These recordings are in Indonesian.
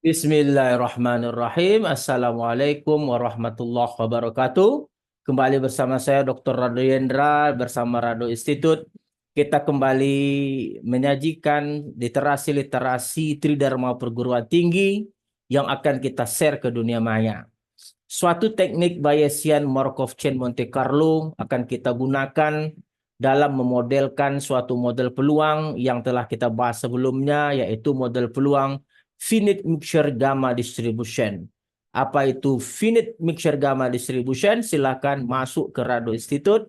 Bismillahirrahmanirrahim. Assalamualaikum warahmatullahi wabarakatuh. Kembali bersama saya Dr. Rado Yendra bersama Rado Institute. Kita kembali menyajikan literasi-literasi Tridharma perguruan tinggi yang akan kita share ke dunia maya. Suatu teknik Bayesian Markov Chain Monte Carlo akan kita gunakan dalam memodelkan suatu model peluang yang telah kita bahas sebelumnya, yaitu model peluang finite mixture gamma distribution. Apa itu finite mixture gamma distribution? Silakan masuk ke Rado Institute,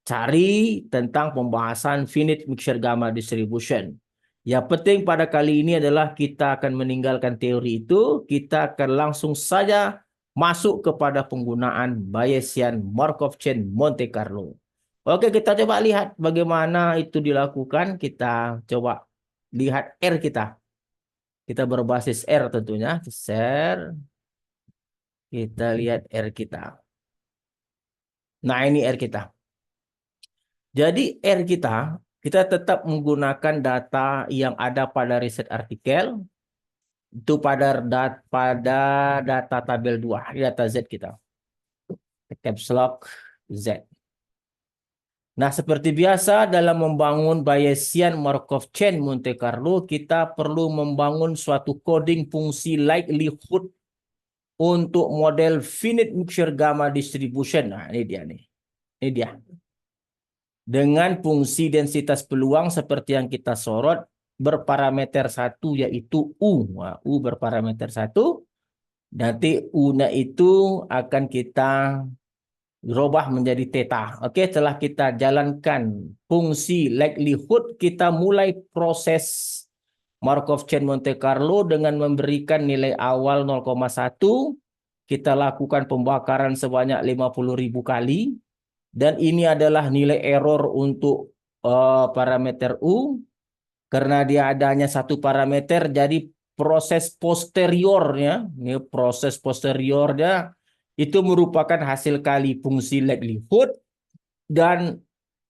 cari tentang pembahasan finite mixture gamma distribution. Yang penting pada kali ini adalah kita akan meninggalkan teori itu, kita akan langsung saja masuk kepada penggunaan Bayesian Markov Chain Monte Carlo. Oke, kita coba lihat bagaimana itu dilakukan. Kita coba lihat R kita. Kita berbasis R tentunya. Share. Kita lihat R kita. Nah, ini R kita. Jadi R kita tetap menggunakan data yang ada pada riset artikel. Itu pada data tabel 2, data Z kita. Caps lock Z. Nah, seperti biasa dalam membangun Bayesian Markov Chain Monte Carlo, kita perlu membangun suatu coding fungsi likelihood untuk model finite mixture gamma distribution. Nah, ini dia nih. Ini dia. Dengan fungsi densitas peluang seperti yang kita sorot berparameter 1 yaitu U. Nah, U berparameter 1. Nanti U-nya itu akan kita rubah menjadi theta. Oke, setelah kita jalankan fungsi likelihood, kita mulai proses Markov Chain Monte Carlo dengan memberikan nilai awal 0,1. Kita lakukan pembakaran sebanyak 50.000 kali. Dan ini adalah nilai error untuk parameter U. Karena dia adanya satu parameter, jadi proses posteriornya, ini proses posteriornya, itu merupakan hasil kali fungsi likelihood dan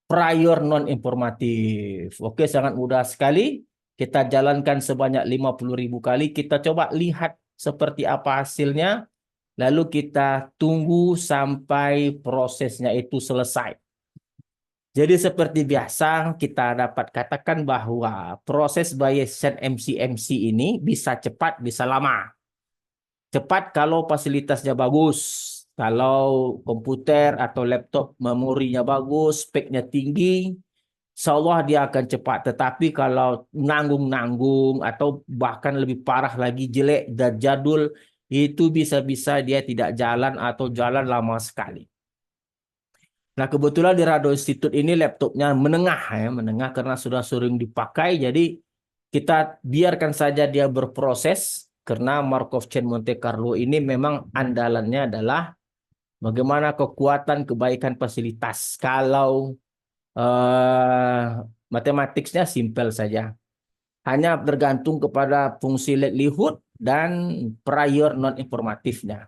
prior non-informatif. Oke, sangat mudah sekali. Kita jalankan sebanyak 50.000 kali. Kita coba lihat seperti apa hasilnya. Lalu kita tunggu sampai prosesnya itu selesai. Jadi seperti biasa kita dapat katakan bahwa proses Bayesian MCMC ini bisa cepat, bisa lama. Cepat kalau fasilitasnya bagus. Kalau komputer atau laptop memorinya bagus, speknya tinggi, insya Allah dia akan cepat. Tetapi kalau nanggung-nanggung atau bahkan lebih parah lagi jelek dan jadul, itu bisa-bisa dia tidak jalan atau jalan lama sekali. Nah, kebetulan di Rado Institute ini laptopnya menengah ya, menengah karena sudah sering dipakai. Jadi kita biarkan saja dia berproses karena Markov Chain Monte Carlo ini memang andalannya adalah bagaimana kekuatan kebaikan fasilitas. Kalau matematiknya simpel saja. Hanya tergantung kepada fungsi likelihood dan prior non-informatifnya.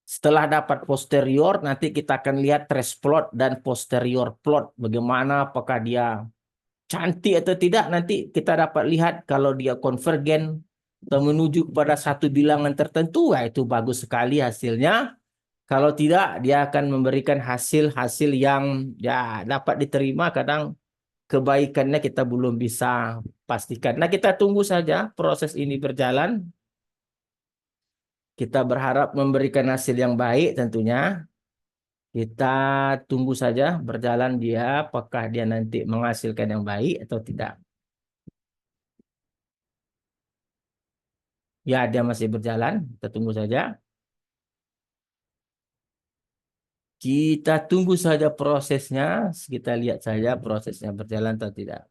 Setelah dapat posterior, nanti kita akan lihat trace plot dan posterior plot. Bagaimana, apakah dia cantik atau tidak, nanti kita dapat lihat kalau dia konvergen atau menuju kepada satu bilangan tertentu, ya itu bagus sekali hasilnya. Kalau tidak, dia akan memberikan hasil-hasil yang ya dapat diterima, kadang kebaikannya kita belum bisa pastikan. Nah, kita tunggu saja proses ini berjalan. Kita berharap memberikan hasil yang baik tentunya. Kita tunggu saja berjalan dia, apakah dia nanti menghasilkan yang baik atau tidak. Ya, dia masih berjalan. Kita tunggu saja. Kita tunggu saja prosesnya. Kita lihat saja prosesnya berjalan atau tidak.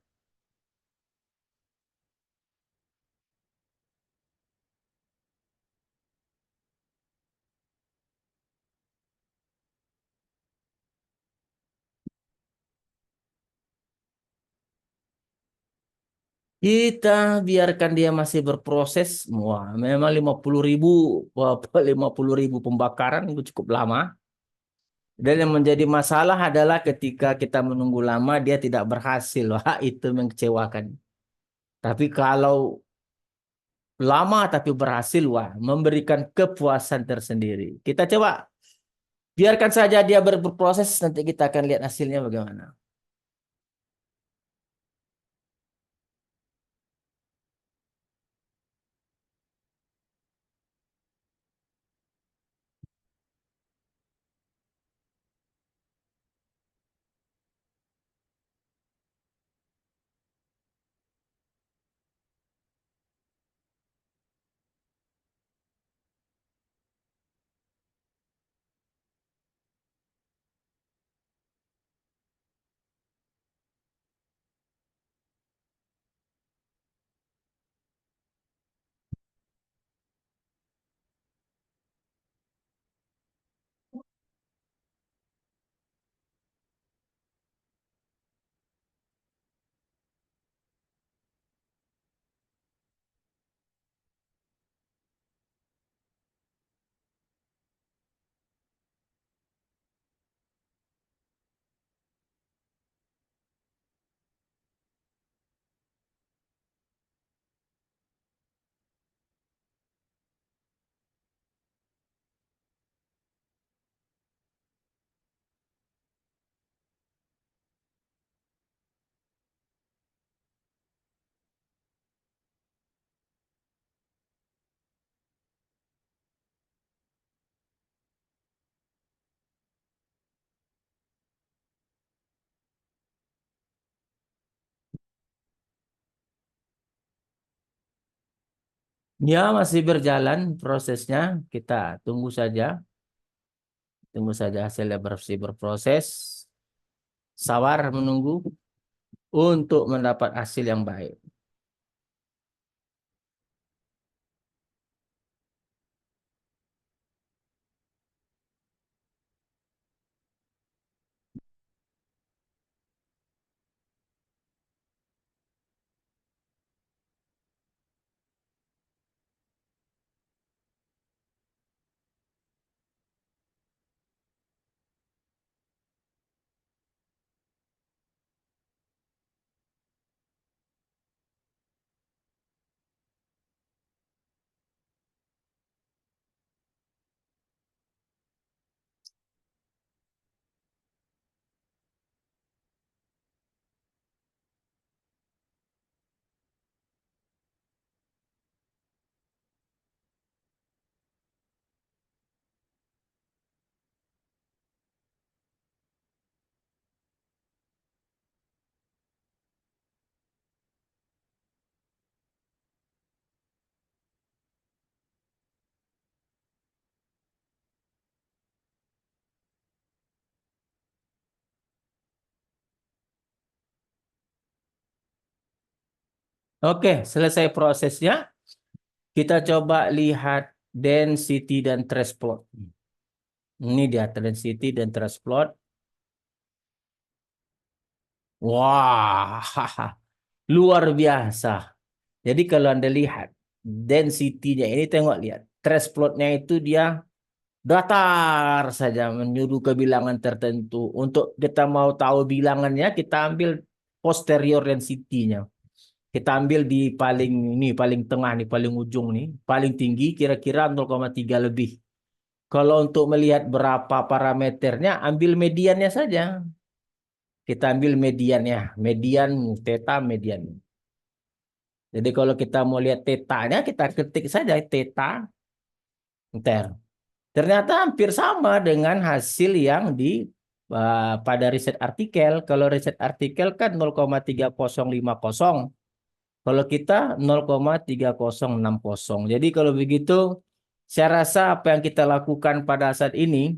Kita biarkan dia masih berproses. Wah, memang 50.000, 50.000 pembakaran itu cukup lama. Dan yang menjadi masalah adalah ketika kita menunggu lama dia tidak berhasil. Wah, itu mengecewakan. Tapi kalau lama tapi berhasil, wah, memberikan kepuasan tersendiri. Kita coba biarkan saja dia berproses, nanti kita akan lihat hasilnya bagaimana. Ya, masih berjalan prosesnya. Kita tunggu saja, hasilnya masih berproses. Sabar menunggu untuk mendapat hasil yang baik. Oke, selesai prosesnya. Kita coba lihat density dan trace plot. Ini dia density dan trace plot. Wah, luar biasa. Jadi kalau Anda lihat density-nya ini, tengok lihat. Trace plotnya itu dia datar saja menyuruh ke bilangan tertentu. Untuk kita mau tahu bilangannya, kita ambil posterior density-nya. Kita ambil di paling ini, paling tengah nih, paling ujung nih, paling tinggi kira-kira 0,3 lebih. Kalau untuk melihat berapa parameternya, ambil mediannya saja. Kita ambil mediannya, median theta, median. Jadi kalau kita mau lihat tetanya, kita ketik saja theta, enter. Ternyata hampir sama dengan hasil yang di pada riset artikel. Kalau riset artikel kan 0,3050. Kalau kita 0,3060. Jadi kalau begitu, saya rasa apa yang kita lakukan pada saat ini,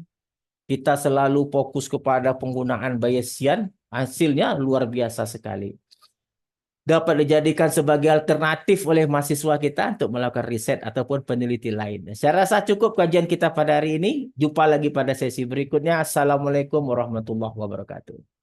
kita selalu fokus kepada penggunaan Bayesian, hasilnya luar biasa sekali. Dapat dijadikan sebagai alternatif oleh mahasiswa kita untuk melakukan riset ataupun peneliti lain. Saya rasa cukup kajian kita pada hari ini. Jumpa lagi pada sesi berikutnya. Assalamualaikum warahmatullahi wabarakatuh.